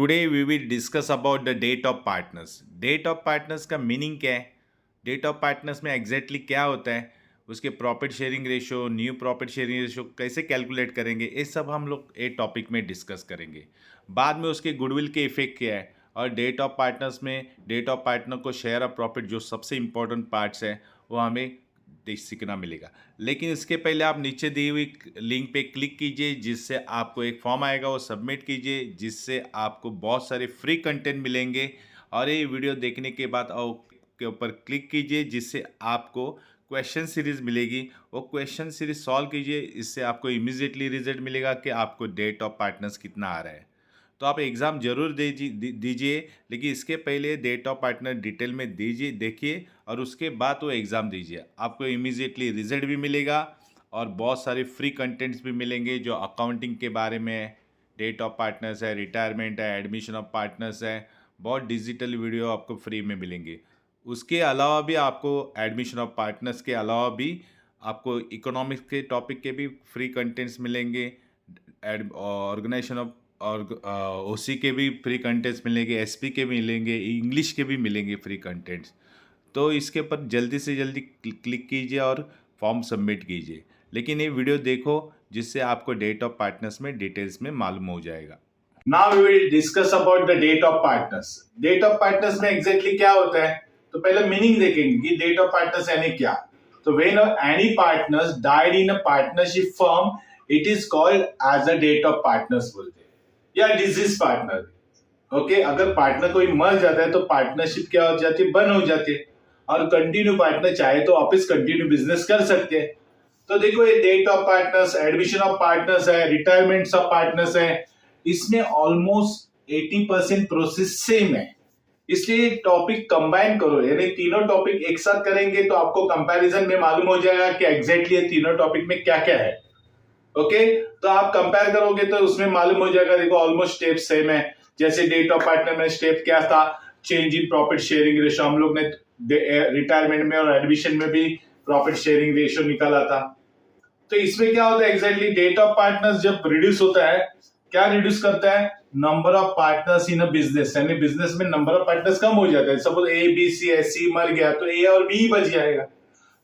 Today we will discuss about the death of partners. Death of partners का meaning क्या है, death of partners में exactly क्या होता है, उसके profit sharing ratio, new profit sharing ratio कैसे कैलकुलेट करेंगे, ये सब हम लोग एक टॉपिक में डिस्कस करेंगे। बाद में उसके गुडविल के इफेक्ट क्या है, और डेट ऑफ पार्टनर्स में डेट ऑफ पार्टनर को शेयर ऑफ प्रॉफिट जो सबसे इंपॉर्टेंट पार्ट्स है वो हमें सीखना मिलेगा। लेकिन इसके पहले आप नीचे दी हुई लिंक पे क्लिक कीजिए, जिससे आपको एक फॉर्म आएगा, वो सबमिट कीजिए, जिससे आपको बहुत सारे फ्री कंटेंट मिलेंगे। और ये वीडियो देखने के बाद और के ऊपर क्लिक कीजिए, जिससे आपको क्वेश्चन सीरीज मिलेगी। वो क्वेश्चन सीरीज सॉल्व कीजिए, इससे आपको इमीडिएटली रिजल्ट मिलेगा कि आपको डेट ऑफ पार्टनर्स कितना आ रहा है। तो आप एग्ज़ाम जरूर दीजिए, लेकिन इसके पहले डेट ऑफ पार्टनर डिटेल में दीजिए, देखिए, और उसके बाद वो एग्ज़ाम दीजिए। आपको इमीडिएटली रिजल्ट भी मिलेगा और बहुत सारे फ्री कंटेंट्स भी मिलेंगे जो अकाउंटिंग के बारे में है, डेट ऑफ पार्टनर्स है, रिटायरमेंट है, एडमिशन ऑफ पार्टनर्स है। बहुत डिजिटल वीडियो आपको फ्री में मिलेंगे। उसके अलावा भी आपको एडमिशन ऑफ पार्टनर्स के अलावा भी आपको इकोनॉमिक्स के टॉपिक के भी फ्री कंटेंट्स मिलेंगे, ऑर्गेनाइजेशन ऑफ और ओसी के भी फ्री कंटेंट्स मिलेंगे, एसपी के मिलेंगे, इंग्लिश के भी मिलेंगे फ्री कंटेंट्स। तो इसके ऊपर जल्दी से जल्दी क्लिक कीजिए और फॉर्म सबमिट कीजिए। लेकिन ये वीडियो देखो, जिससे आपको डेट ऑफ पार्टनर्स में डिटेल्स में मालूम हो जाएगा। Now we will discuss about the death of partners. Death of partners में एग्जैक्टली क्या होता है, तो पहले मीनिंग देखेंगे कि डेट ऑफ पार्टनर्स यानी क्या। तो when any partners died in a partnership firm, it is called as a death of partners बोलते हैं, या डिजीज पार्टनर। ओके, अगर पार्टनर कोई मर जाता है तो पार्टनरशिप क्या हो जाती है, बंद हो जाती है, और कंटिन्यू पार्टनर चाहे तो वापस कंटिन्यू बिजनेस कर सकते हैं। तो देखो, ये death of partners, admission of partners है, रिटायरमेंट ऑफ पार्टनर्स है, इसमें ऑलमोस्ट 80% प्रोसेस सेम है। इसलिए टॉपिक कंबाइन करो, यानी तीनों टॉपिक एक साथ करेंगे तो आपको कंपैरिजन में मालूम हो जाएगा कि एग्जैक्टली ये तीनों टॉपिक में क्या क्या है। ओके, तो आप कंपेयर करोगे तो उसमें मालूम हो जाएगा। देखो, ऑलमोस्ट स्टेप सेम है। जैसे डेट ऑफ पार्टनर में स्टेप क्या था, change in profit sharing ratio, हम लोग ने रिटायरमेंट में और एडमिशन में भी प्रॉफिट शेयरिंग रेशो निकाला था। तो इसमें क्या होता है, एग्जैक्टली डेट ऑफ पार्टनर्स जब रिड्यूस होता है, क्या रिड्यूस करता है, number of partners in a business, यानी बिजनेस में नंबर ऑफ पार्टनर्स कम हो जाता है। सपोज ए बी सी है, सी मर गया तो ए और बी बच जाएगा।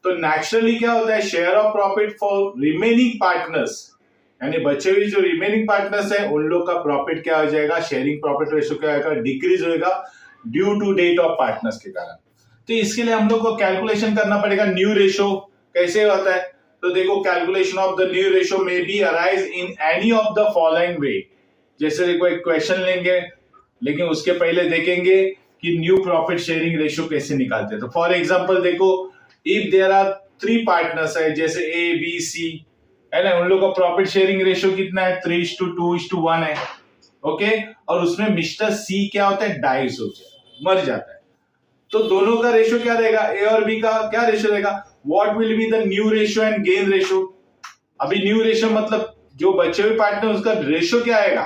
तो नेचुरली क्या होता है, share of profit for remaining partners, यानी बचे हुए जो रिमेनिंग पार्टनर्स हैं उन लोग का प्रॉफिट क्या हो जाएगा, शेयरिंग प्रॉफिट रेशो क्या होगा, डिक्रीज होगा due to death of partners के कारण। तो इसके लिए हम लोग को कैलकुलेशन करना पड़ेगा। न्यू रेशो कैसे होता है, तो देखो, calculation of the new ratio may be arise in any of the following वे। जैसे देखो, एक क्वेश्चन लेंगे, लेकिन उसके पहले देखेंगे कि न्यू प्रॉफिट शेयरिंग रेशो कैसे निकालते हैं। तो फॉर एग्जांपल देखो, इफ देयर आर 3 पार्टनर्स है, जैसे ए बी सी है ना, उन लोग का प्रॉफिट शेयरिंग रेशो कितना है, 3:2:1 है। ओके, और उसमें मिस्टर सी क्या होता है, डाइस हो जाए, मर जाता है। तो दोनों का रेशो क्या रहेगा, ए और बी का क्या रेशो रहेगा, what will be the new ratio and gain ratio. अभी न्यू रेशो मतलब जो बचे हुए पार्टनर उसका रेशो क्या आएगा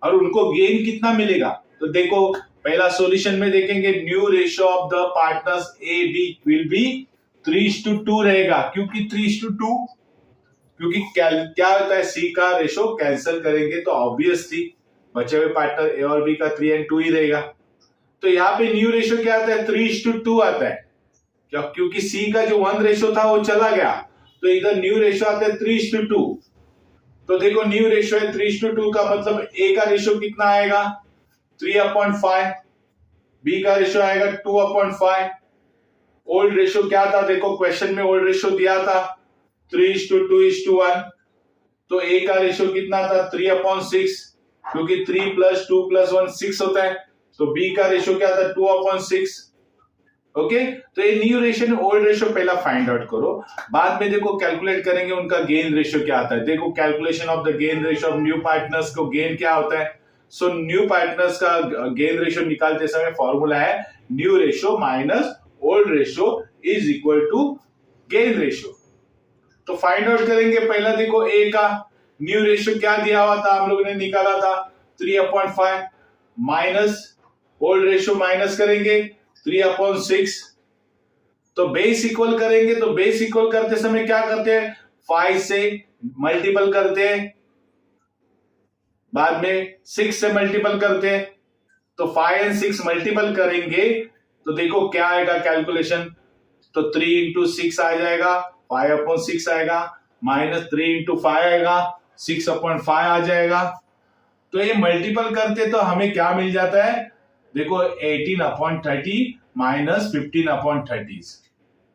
और उनको गेन कितना मिलेगा। तो देखो, पहला सॉल्यूशन में देखेंगे, new ratio of the partners A B will be 3:2 रहेगा। क्योंकि 3:2, क्योंकि क्या होता है, सी का रेशो कैंसिल करेंगे तो ऑब्वियसली बचे हुए पार्टनर ए और बी का 3 और 2 ही रहेगा। तो यहाँ पे न्यू रेशो क्या आता है, 3:2 आता है। क्योंकि सी का जो 1 रेशो था वो चला गया, तो इधर न्यू रेशो आता है 3:2। तो देखो, न्यू रेशो है 3:2 का मतलब ए का रेशो कितना आएगा, 3/5, बी का रेशो आएगा 2/5। ओल्ड रेशो क्या था, देखो क्वेश्चन में ओल्ड रेशो दिया था 3:2:1। तो ए का रेशो कितना था, 3/6, क्योंकि 3 + 2 + 1 6 होता है। तो बी का रेशो क्या था, 2/6। ओके, तो ये न्यू रेशो ओल्ड रेशो पहला फाइंड आउट करो, बाद में देखो कैलकुलेट करेंगे उनका गेन रेशो क्या आता है। देखो, calculation of the gain ratio of new partners को गेन क्या होता है। सो न्यू पार्टनर्स का गेन रेशो निकालते समय फॉर्मूला है new ratio minus old ratio is equal to gain ratio. तो फाइंड आउट करेंगे, पहला देखो ए का न्यू रेशो क्या दिया हुआ था, हम लोगों ने निकाला था 3/5, माइनस ओल्ड रेशो माइनस करेंगे 3/6। तो बेस इक्वल करेंगे, तो बेस इक्वल करते समय क्या करते हैं, 5 से मल्टीपल करते हैं, बाद में 6 से मल्टीपल करते हैं, तो 5 और 6 मल्टीपल करेंगे तो देखो क्या आएगा कैलकुलेशन, तो 3 इंटू 6 आ जाएगा, 5/6 आएगा, माइनस 3 इंटू 5 आएगा, 6/5 आ जाएगा। तो ये मल्टीपल करते तो हमें क्या मिल जाता है, देखो 18/30 माइनस 15/30।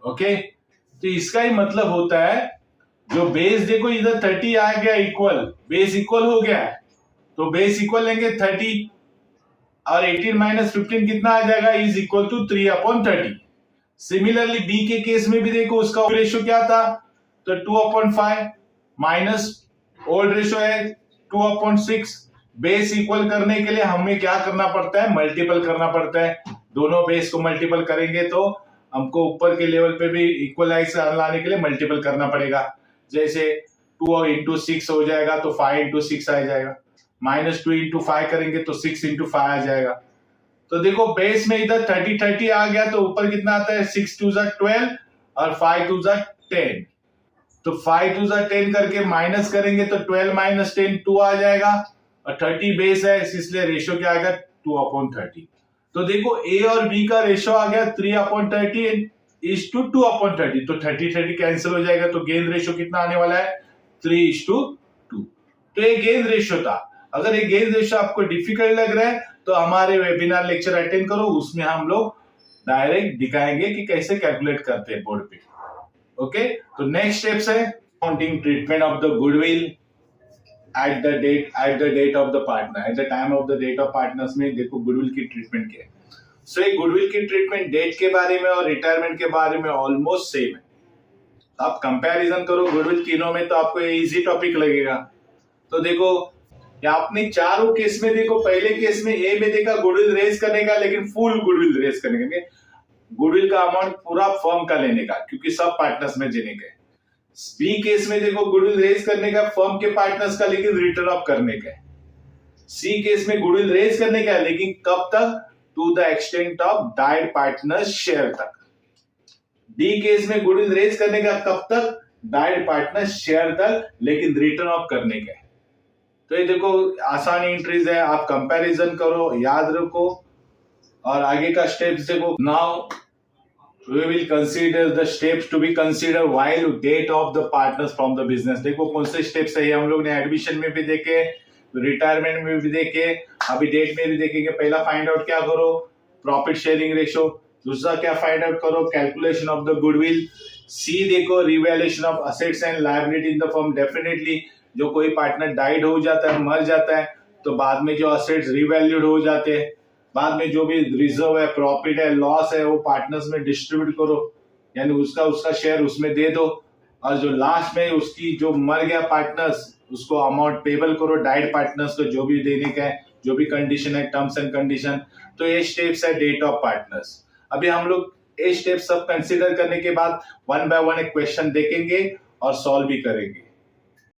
ओके, तो इसका ही मतलब होता है जो बेस देखो इधर 30 आ गया इक्वल, बेस इक्वल हो गया है, तो बेस इक्वल लेंगे 30 और 18 माइनस 15 कितना आ जाएगा, is equal to 3/30। Similarly B के केस में भी देखो उसका रेशियो क्या था, तो 2/5 माइनस ओल्ड रेशियो है 2/6। बेस इक्वल करने के लिए हमें क्या करना पड़ता है, मल्टीपल करना पड़ता है। दोनों बेस को मल्टीपल करेंगे तो हमको ऊपर के लेवल पे भी इक्वलाइज लाने के लिए मल्टीपल करना पड़ेगा। जैसे 2 इंटू 6 हो जाएगा तो 5 इंटू 6 आ जाएगा, माइनस 2 इंटू 5 करेंगे तो 6 इंटू 5 आ जाएगा। तो देखो बेस में इधर 30 आ गया तो ऊपर कितना आता है, 6 2 12 और 5 2 10। तो 5 2 10 करके माइनस करेंगे तो 12 माइनस 10 2 आ जाएगा, और 30 बेस है इसलिए रेशियो क्या आएगा 2/30। तो देखो ए और बी का रेशियो आ गया 3/30 इज टू 2/30, तो 30 कैंसिल हो जाएगा, तो गेन रेशियो कितना आने वाला है 3:2। तो ये गेन रेशियो था। अगर ये गेन रेशियो आपको डिफिकल्ट लग रहा है तो हमारे वेबिनार लेक्चर अटेंड करो, उसमें हम लोग डायरेक्ट दिखाएंगे कि कैसे कैलकुलेट करते हैं बोर्ड पे। ओके, तो नेक्स्ट स्टेप्स है accounting treatment of the goodwill at the death of the partner, at the time of the death of partners में देखो गुडविल की ट्रीटमेंट क्या है। सो ये गुडविल की ट्रीटमेंट डेट के बारे में और रिटायरमेंट के बारे में ऑलमोस्ट सेम है। आप कंपैरिजन करो गुडविल तीनों में तो आपको ये इजी टॉपिक लगेगा। तो देखो आपने चारों केस में देखो, पहले केस में ए में देखा गुडविल रेज करने का, लेकिन फुल गुडविल रेज करने का, गुडविल का अमाउंट पूरा फर्म का लेने का क्योंकि सब पार्टनर्स में देने का। बी केस में देखो गुडविल रेज करने का फर्म के पार्टनर्स का, लेकिन रिटर्न ऑफ करने का। सी केस में गुडविल रेज करने का, लेकिन कब तक, to the extent of died partners share तक। डी केस में गुडविल रेज करने का कब तक, डाइड पार्टनर्स शेयर तक, लेकिन रिटर्न ऑफ करने का। तो ये देखो आसान एंट्रीज है, आप कंपैरिजन करो, याद रखो और आगे का स्टेप्स देखो। Now we will consider the steps to be considered while date of the partners from the business। देखो कौन से स्टेप्स है, हम लोग ने एडमिशन में भी देखे, रिटायरमेंट में भी देखे, अभी डेट में भी देखेंगे। पहला फाइंड आउट क्या करो, प्रॉफिट शेयरिंग रेशियो। दूसरा क्या फाइंड आउट करो, कैलकुलेशन ऑफ द गुडविल। सी देखो revaluation of assets and liability in the firm. Definitely जो कोई पार्टनर डाइड हो जाता है, मर जाता है, तो बाद में जो असेट्स रिवैल्यूड हो जाते हैं, बाद में जो भी रिजर्व है, प्रॉफिट है, लॉस है, वो पार्टनर्स में डिस्ट्रीब्यूट करो, यानी उसका शेयर उसमें दे दो। और जो लास्ट में उसकी जो मर गया पार्टनर्स, उसको अमाउंट पेबल करो डाइड पार्टनर्स को, जो भी देने का है, जो भी कंडीशन है, टर्म्स एंड कंडीशन। तो ये स्टेप्स है डेट ऑफ पार्टनर्स। अभी हम लोग ये स्टेप सब कंसिडर करने के बाद वन बाय वन एक क्वेश्चन देखेंगे और सॉल्व भी करेंगे।